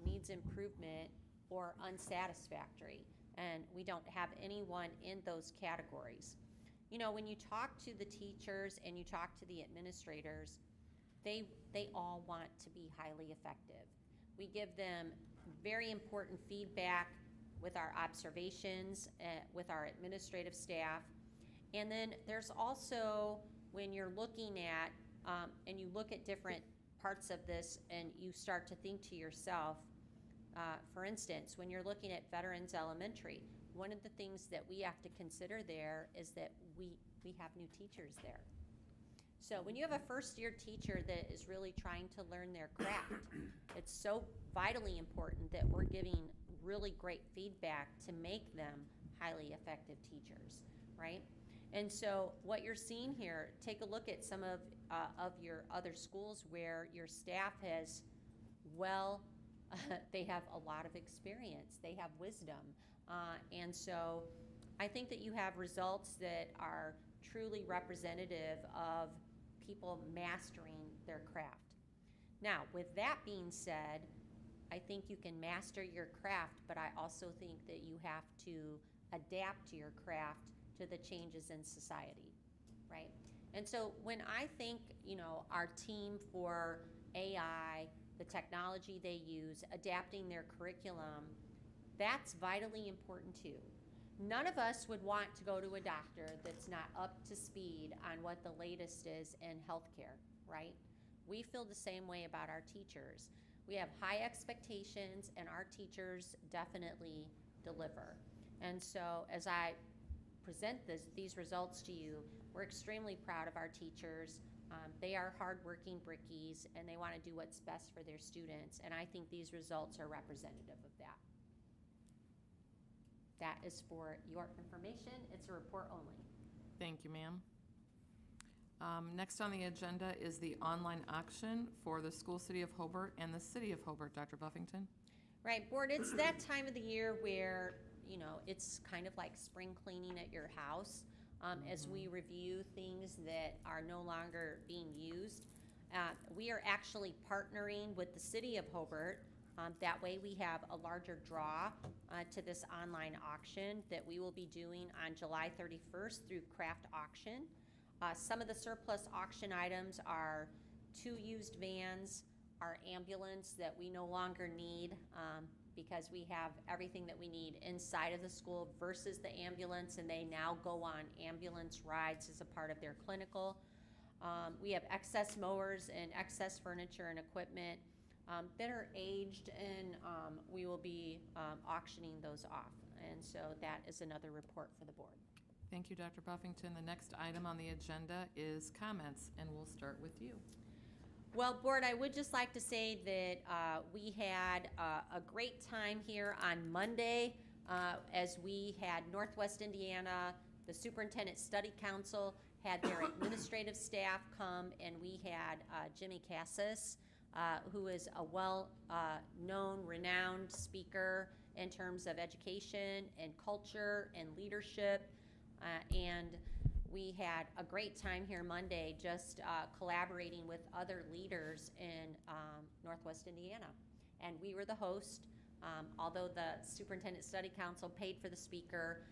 needs improvement or unsatisfactory, and we don't have anyone in those categories. You know, when you talk to the teachers and you talk to the administrators, they all want to be highly effective. We give them very important feedback with our observations, with our administrative staff. And then there's also, when you're looking at, and you look at different parts of this and you start to think to yourself, for instance, when you're looking at Veterans Elementary, one of the things that we have to consider there is that we have new teachers there. So when you have a first-year teacher that is really trying to learn their craft, it's so vitally important that we're giving really great feedback to make them highly effective teachers, right? And so what you're seeing here, take a look at some of your other schools where your staff has, they have a lot of experience, they have wisdom. And so I think that you have results that are truly representative of people mastering their craft. Now, with that being said, I think you can master your craft, but I also think that you have to adapt to your craft to the changes in society, right? And so when I think, you know, our team for AI, the technology they use, adapting their curriculum, that's vitally important too. None of us would want to go to a doctor that's not up to speed on what the latest is in healthcare, right? We feel the same way about our teachers. We have high expectations, and our teachers definitely deliver. And so as I present these results to you, we're extremely proud of our teachers. They are hardworking brickies, and they want to do what's best for their students, and I think these results are representative of that. That is for your information. It's a report only. Thank you, ma'am. Next on the agenda is the online auction for the School City of Hobart and the City of Hobart. Dr. Buffington? Right, Board, it's that time of the year where, you know, it's kind of like spring cleaning at your house. As we review things that are no longer being used. We are actually partnering with the City of Hobart. That way we have a larger draw to this online auction that we will be doing on July 31st through Craft Auction. Some of the surplus auction items are 2 used vans, our ambulance that we no longer need because we have everything that we need inside of the school versus the ambulance, and they now go on ambulance rides as a part of their clinical. We have excess mowers and excess furniture and equipment that are aged, and we will be auctioning those off. And so that is another report for the board. Thank you, Dr. Buffington. The next item on the agenda is comments, and we'll start with you. Well, Board, I would just like to say that we had a great time here on Monday as we had Northwest Indiana, the Superintendent Study Council had their administrative staff come, and we had Jimmy Cassis, who is a well-known, renowned speaker in terms of education and culture and leadership, and we had a great time here Monday just collaborating with other leaders in Northwest Indiana. And we were the host. Although the Superintendent Study Council paid for the speaker,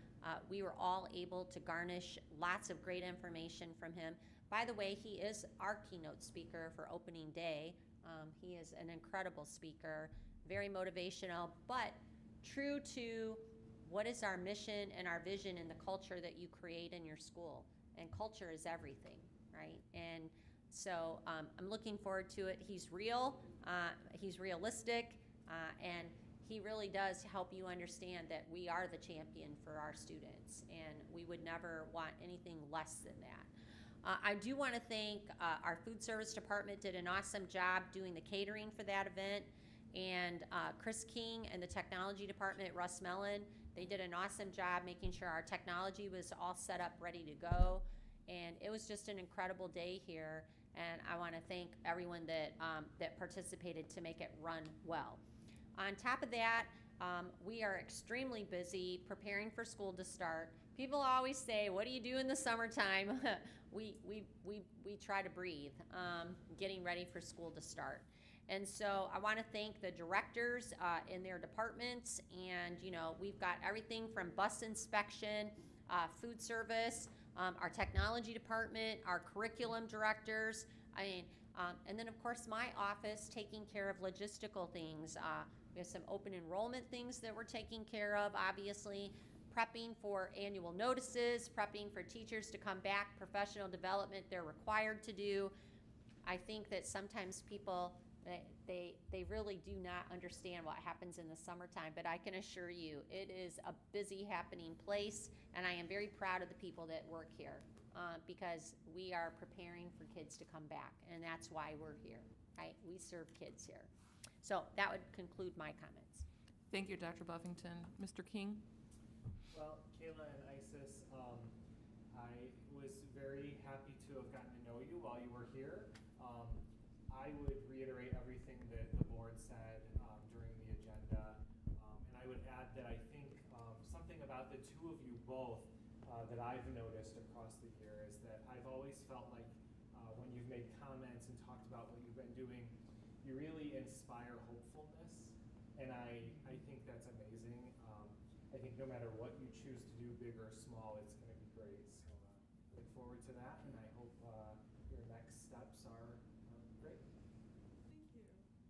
we were all able to garnish lots of great information from him. By the way, he is our keynote speaker for opening day. He is an incredible speaker, very motivational, but true to what is our mission and our vision and the culture that you create in your school. And culture is everything, right? And so I'm looking forward to it. He's real, he's realistic, and he really does help you understand that we are the champion for our students, and we would never want anything less than that. I do want to thank our food service department did an awesome job doing the catering for that event, and Chris King and the technology department, Russ Mellon, they did an awesome job making sure our technology was all set up, ready to go, and it was just an incredible day here, and I want to thank everyone that participated to make it run well. On top of that, we are extremely busy preparing for school to start. People always say, what do you do in the summertime? we try to breathe, getting ready for school to start. And so I want to thank the directors in their departments, and you know, we've got everything from bus inspection, food service, our technology department, our curriculum directors, and then of course my office taking care of logistical things. We have some open enrollment things that we're taking care of, obviously, prepping for annual notices, prepping for teachers to come back, professional development they're required to do. I think that sometimes people, they really do not understand what happens in the summertime, but I can assure you it is a busy happening place, and I am very proud of the people that work here because we are preparing for kids to come back, and that's why we're here, right? We serve kids here. So that would conclude my comments. Thank you, Dr. Buffington. Mr. King? Well, Kayla and Isis, I was very happy to have gotten to know you while you were here. I would reiterate everything that the board said during the agenda, and I would add that I think something about the two of you both that I've noticed across the year is that I've always felt like when you've made comments and talked about what you've been doing, you really inspire hopefulness, and I think that's amazing. I think no matter what you choose to do, big or small, it's going to be great. So look forward to that, and I hope your next steps are great. Thank you.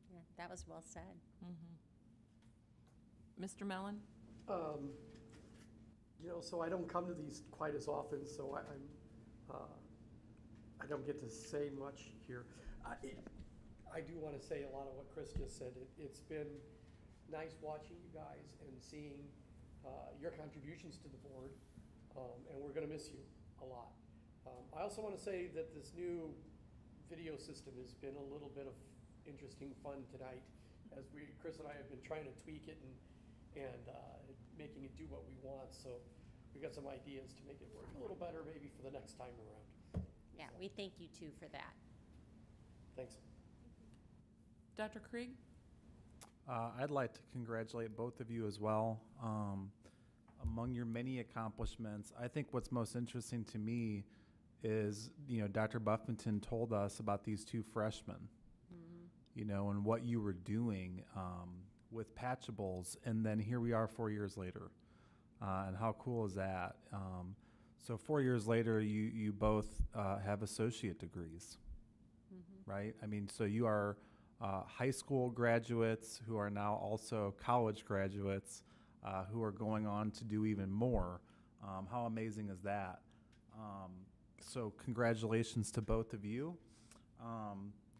Yeah, that was well said. Mr. Mellon? You know, so I don't come to these quite as often, so I don't get to say much here. I do want to say a lot of what Chris just said. It's been nice watching you guys and seeing your contributions to the board, and we're going to miss you a lot. I also want to say that this new video system has been a little bit of interesting fun tonight, as Chris and I have been trying to tweak it and making it do what we want. So we got some ideas to make it work a little better maybe for the next time around. Yeah, we thank you too for that. Thanks. Dr. Krieg? I'd like to congratulate both of you as well. Among your many accomplishments, I think what's most interesting to me is, Dr. Buffington told us about these two freshmen, and what you were doing with Patchables, and then here we are 4 years later. And how cool is that? So 4 years later, you both have associate degrees, right? I mean, so you are high school graduates who are now also college graduates who are going on to do even more. How amazing is that? So congratulations to both of you.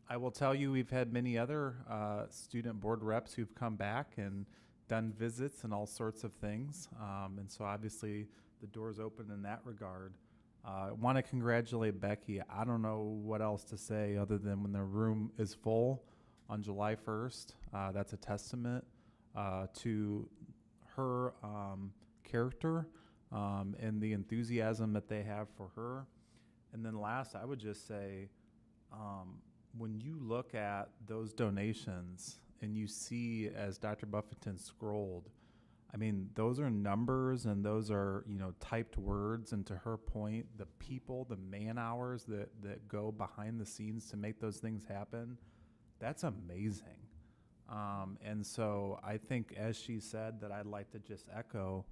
I will tell you, we've had many other student board reps who've come back and done visits and all sorts of things. And so obviously the door's open in that regard. I want to congratulate Becky. I don't know what else to say other than when the room is full on July 1st, that's a testament to her character and the enthusiasm that they have for her. And then last, I would just say, when you look at those donations and you see, as Dr. Buffington scrolled, I mean, those are numbers and those are, typed words. And to her point, the people, the man hours that go behind the scenes to make those things happen, that's amazing. And so I think, as she said, that I'd like to just echo,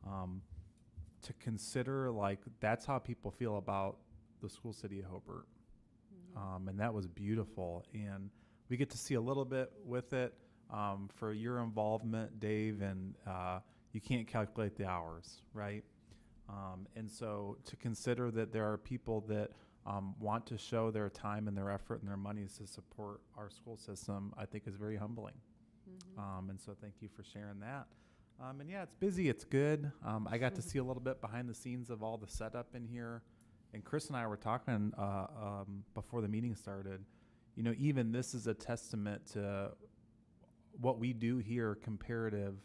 to consider, like, that's how people feel about the school city of Hobart. And that was beautiful. And we get to see a little bit with it for your involvement, Dave, and you can't calculate the hours, right? And so to consider that there are people that want to show their time and their effort and their monies to support our school system, I think is very humbling. And so thank you for sharing that. And yeah, it's busy, it's good. I got to see a little bit behind the scenes of all the setup in here. And Chris and I were talking before the meeting started. Even this is a testament to what we do here comparative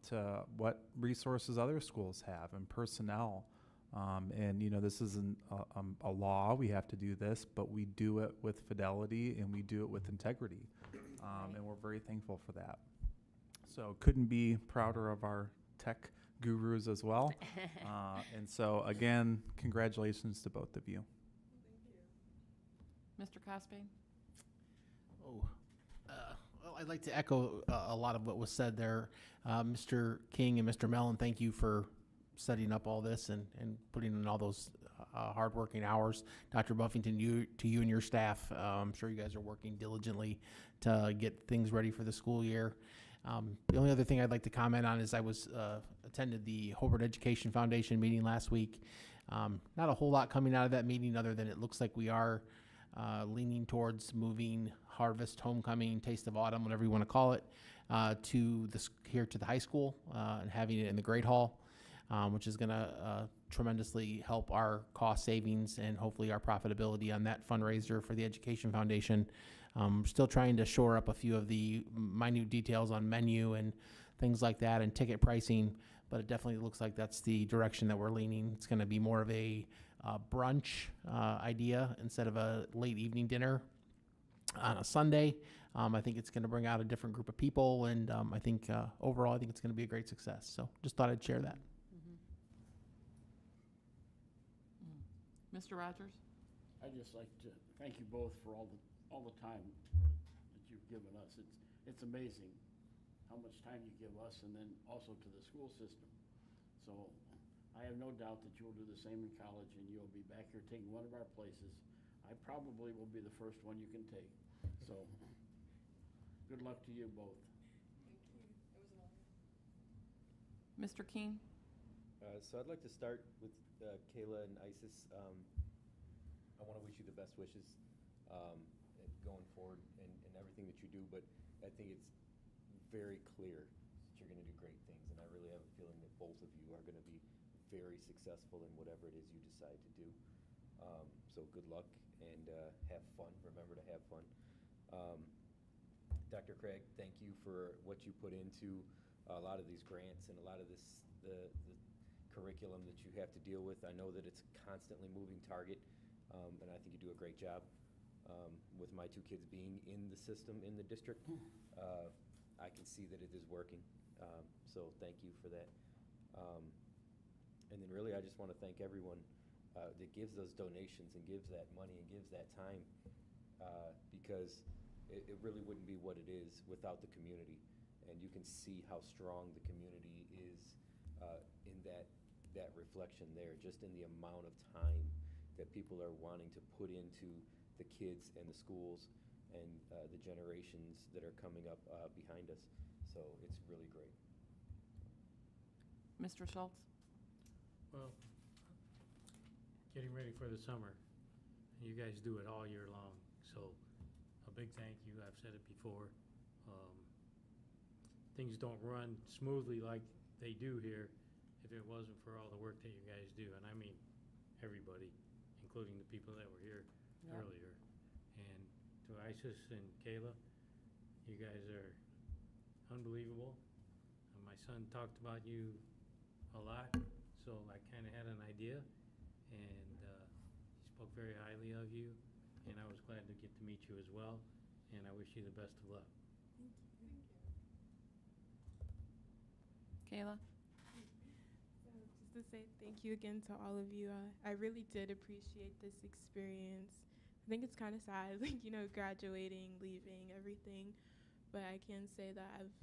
to what resources other schools have and personnel. And this isn't a law, we have to do this, but we do it with fidelity and we do it with integrity. And we're very thankful for that. So couldn't be prouder of our tech gurus as well. And so again, congratulations to both of you. Mr. Cospain? Well, I'd like to echo a lot of what was said there. Mr. King and Mr. Mellon, thank you for setting up all this and putting in all those hardworking hours. Dr. Buffington, to you and your staff, I'm sure you guys are working diligently to get things ready for the school year. The only other thing I'd like to comment on is I attended the Hobart Education Foundation meeting last week. Not a whole lot coming out of that meeting other than it looks like we are leaning towards moving Harvest, Homecoming, Taste of Autumn, whatever you want to call it, here to the high school and having it in the Great Hall, which is going to tremendously help our cost savings and hopefully our profitability on that fundraiser for the Education Foundation. Still trying to shore up a few of the minute details on menu and things like that and ticket pricing, but it definitely looks like that's the direction that we're leaning. It's going to be more of a brunch idea instead of a late evening dinner on a Sunday. I think it's going to bring out a different group of people, and I think overall, I think it's going to be a great success. So just thought I'd share that. Mr. Rogers? I'd just like to thank you both for all the time that you've given us. It's amazing how much time you give us and then also to the school system. So I have no doubt that you'll do the same in college and you'll be back here taking one of our places. I probably will be the first one you can take. So good luck to you both. Thank you. It was an honor. Mr. King? So I'd like to start with Kayla and Isis. I want to wish you the best wishes going forward and everything that you do, but I think it's very clear that you're going to do great things, and I really have a feeling that both of you are going to be very successful in whatever it is you decide to do. So good luck and have fun. Remember to have fun. Dr. Craig, thank you for what you put into a lot of these grants and a lot of the curriculum that you have to deal with. I know that it's a constantly moving target, and I think you do a great job. With my two kids being in the system, in the district, I can see that it is working. So thank you for that. And then really, I just want to thank everyone that gives those donations and gives that money and gives that time, because it really wouldn't be what it is without the community. And you can see how strong the community is in that reflection there, just in the amount of time that people are wanting to put into the kids and the schools and the generations that are coming up behind us. So it's really great. Mr. Schultz? Well, getting ready for the summer, you guys do it all year long, so a big thank you. I've said it before. Things don't run smoothly like they do here if it wasn't for all the work that you guys do, and I mean everybody, including the people that were here earlier. And to Isis and Kayla, you guys are unbelievable. My son talked about you a lot, so I kind of had an idea, and he spoke very highly of you, and I was glad to get to meet you as well, and I wish you the best of luck. Kayla? So just to say thank you again to all of you. I really did appreciate this experience. I think it's kind of sad, like, graduating, leaving, everything, but I can say that I've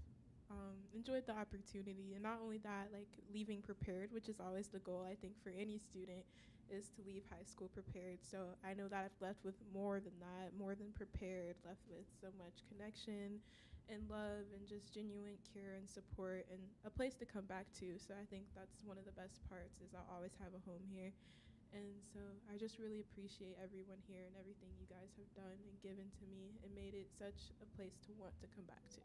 enjoyed the opportunity, and not only that, like leaving prepared, which is always the goal, I think, for any student, is to leave high school prepared. So I know that I've left with more than that, more than prepared, left with so much connection and love and just genuine care and support and a place to come back to. So I think that's one of the best parts, is I'll always have a home here. And so I just really appreciate everyone here and everything you guys have done and given to me and made it such a place to want to come back to.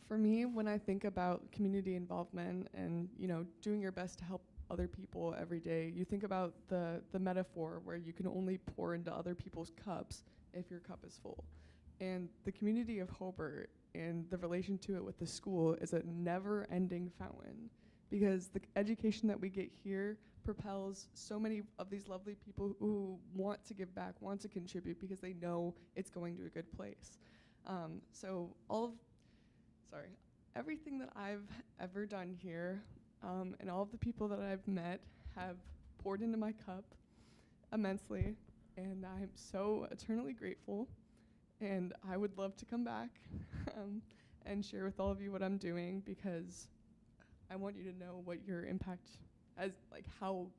For me, when I think about community involvement and, doing your best to help other people every day, you think about the metaphor where you can only pour into other people's cups if your cup is full. And the community of Hobart and the relation to it with the school is a never-ending fountain, because the education that we get here propels so many of these lovely people who want to give back, want to contribute, because they know it's going to a good place. So everything that I've ever done here, and all of the people that I've met have poured into my cup immensely, and I'm so eternally grateful. And I would love to come back and share with all of you what I'm doing, because I want you to know what your impact, as like how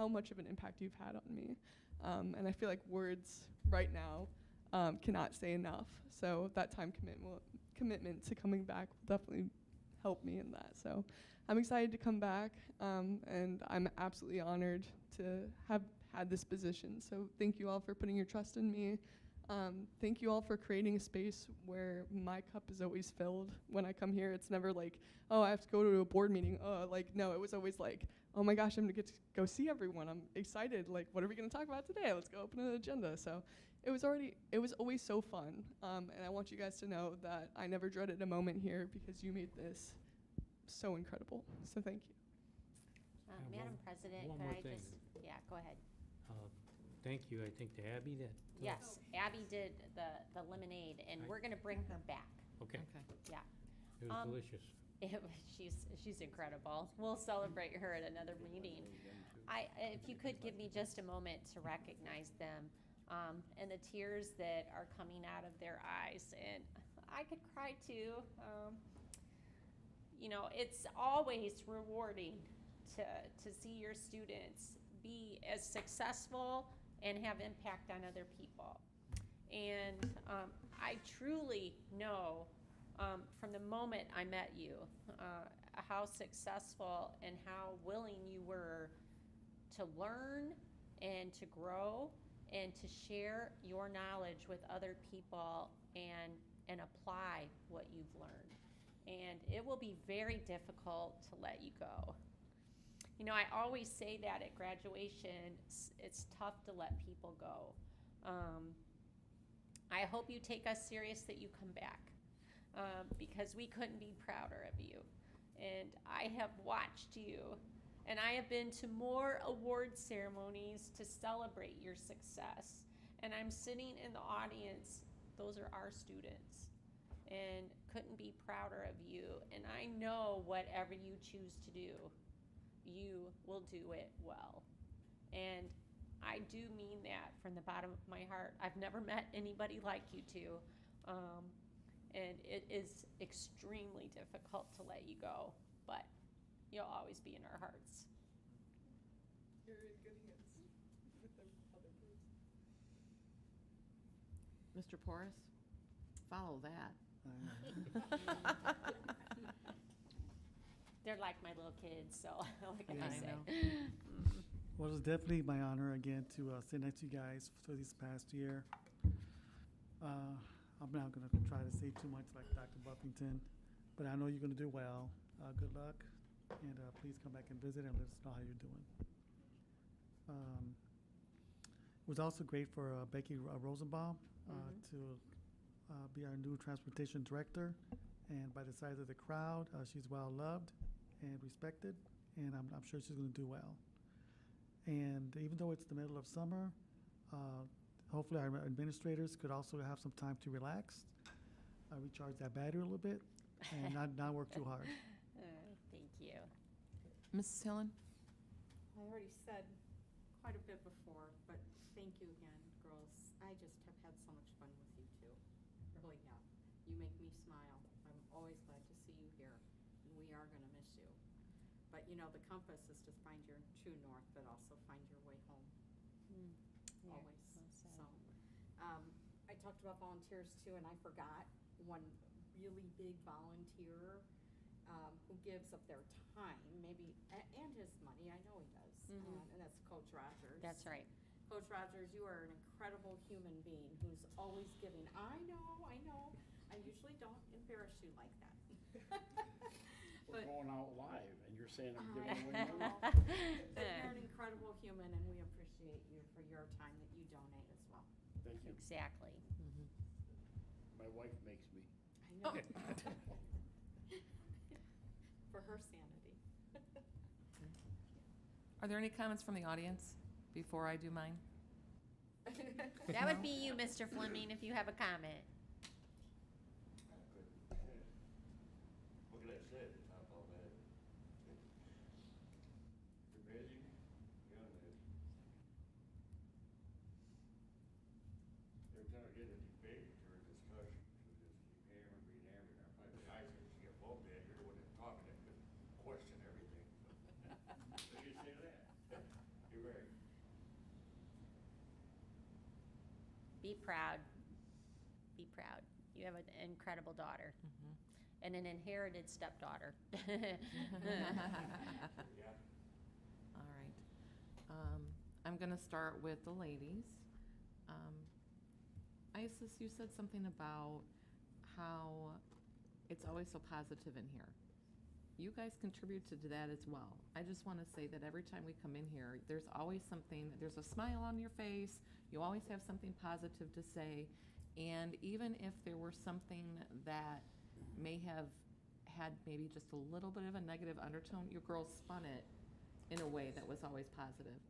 much of an impact you've had on me. And I feel like words right now cannot say enough. So that time commitment to coming back will definitely help me in that. So I'm excited to come back, and I'm absolutely honored to have had this position. So thank you all for putting your trust in me. Thank you all for creating a space where my cup is always filled when I come here. It's never like, oh, I have to go to a board meeting. No, it was always like, oh my gosh, I'm gonna get to go see everyone. I'm excited. Like, what are we gonna talk about today? Let's go open an agenda. So it was always so fun. And I want you guys to know that I never dreaded a moment here, because you made this so incredible. So thank you. Madam President, one could more I thing. yeah, go ahead. Thank you, I think, to Abby that. Yes, Abby did the lemonade, and we're gonna bring her back. Okay. Yeah. It was delicious. She's incredible. We'll celebrate her at another meeting. If you could give me just a moment to recognize them, and the tears that are coming out of their eyes, and I could cry too. It's always rewarding to see your students be as successful and have impact on other people. And I truly know from the moment I met you how successful and how willing you were to learn and to grow and to share your knowledge with other people and apply what you've learned. And it will be very difficult to let you go. I always say that at graduation, it's tough to let people go. I hope you take us serious that you come back, because we couldn't be prouder of you. and I have watched you, and I have been to more award ceremonies to celebrate your success. And I'm sitting in the audience, those are our students, and couldn't be prouder of you. And I know whatever you choose to do, you will do it well. And I do mean that from the bottom of my heart. I've never met anybody like you two. And it is extremely difficult to let you go, but you'll always be in our hearts. You're in good hands with the other groups. Mr. Porras, follow that. They're like my little kids, so what can I I say? know. Well, it was definitely my honor again to sit next to you guys for this past year. I'm not going to try to say too much like Dr. Buffington, but I know you're going to do well. Good luck, and please come back and visit and let us know how you're doing. It was also great for Becky Rosenbaum to be our new transportation director, and by the size of the crowd, she's well loved and respected, and I'm sure she's going to do well. And even though it's the middle of summer, hopefully our administrators could also have some time to relax, recharge that battery a little bit, and not work too hard. Thank you. Mrs. Hillen? I already said quite a bit before, but thank you again, girls. I just have had so much fun with you two. Really have. You make me smile. I'm always glad to see you here, and we are going to miss you. But you know, the compass is to find your true north, but also find your way home. Always. So, I talked about volunteers too, and I forgot one really big volunteer who gives up their time, maybe, and his money. I know he does, and that's Coach Rogers. That's right. Coach Rogers, you are an incredible human being who's always giving. I know. I usually don't embarrass you like that. We're going out live, and you're saying I'm giving away money? But you're an incredible human, and we appreciate you for your time that you donate as well. Thank you. Exactly. My wife makes me. I know. For her sanity. Are there any comments from the audience before I do mine? That would be you, Mr. Fleming, if you have a comment. What can I say to top all that? You're busy, young man. Every time I get a debate or a discussion, you just keep hammering me and hammering. I find the guys that you get both in, you're the one that's talking that could question everything. What do you say to that? You're right. Be proud. Be proud. You have an incredible daughter. And an inherited stepdaughter. All right. I'm going to start with the ladies. Isis, you said something about how it's always so positive in here. You guys contributed to that as well. I just want to say that every time we come in here, there's always something, there's a smile on your face. You always have something positive to say. And even if there were something that may have had maybe just a little bit of a negative undertone, your girls spun it in a way that was always positive.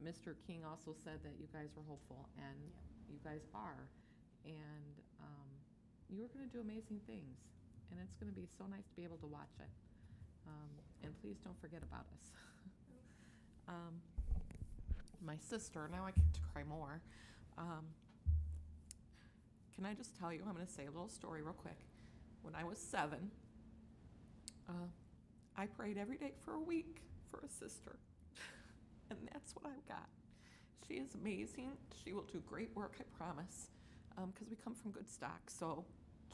Mr. King also said that you guys were hopeful, and you guys are. And you are going to do amazing things, and it's going to be so nice to be able to watch it. And please don't forget about us. My sister, now I get to cry more. Can I just tell you, I'm going to say a little story real quick. When I was 7, I prayed every day for a week for a sister. And that's what I've got. She is amazing. She will do great work, I promise, because we come from good stock. So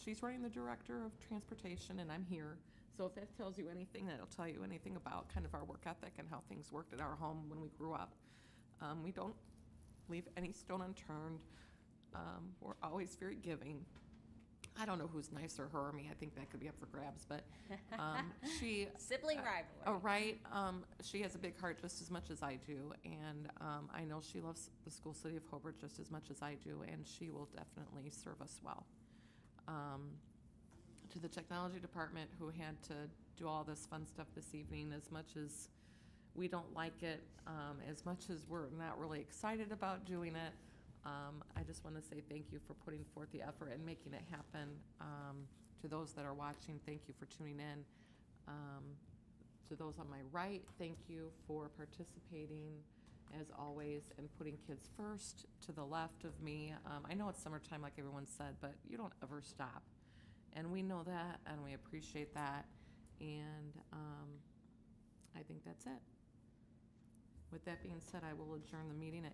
she's running the director of transportation, and I'm here. So if that tells you anything, that'll tell you anything about kind of our work ethic and how things worked at our home when we grew up. We don't leave any stone unturned. We're always very giving. I don't know who's nicer, her or me. I think that could be up for grabs, but she Sibling rivalry. Oh, right. She has a big heart just as much as I do, and I know she loves the school city of Hobart just as much as I do, and she will definitely serve us well. To the technology department, who had to do all this fun stuff this evening. As much as we don't like it, as much as we're not really excited about doing it, I just want to say thank you for putting forth the effort and making it happen. To those that are watching, thank you for tuning in. To those on my right, thank you for participating as always and putting kids first. To the left of me, I know it's summertime like everyone said, but you don't ever stop. And we know that and we appreciate that. And I think that's it. With that being said, I will adjourn the meeting at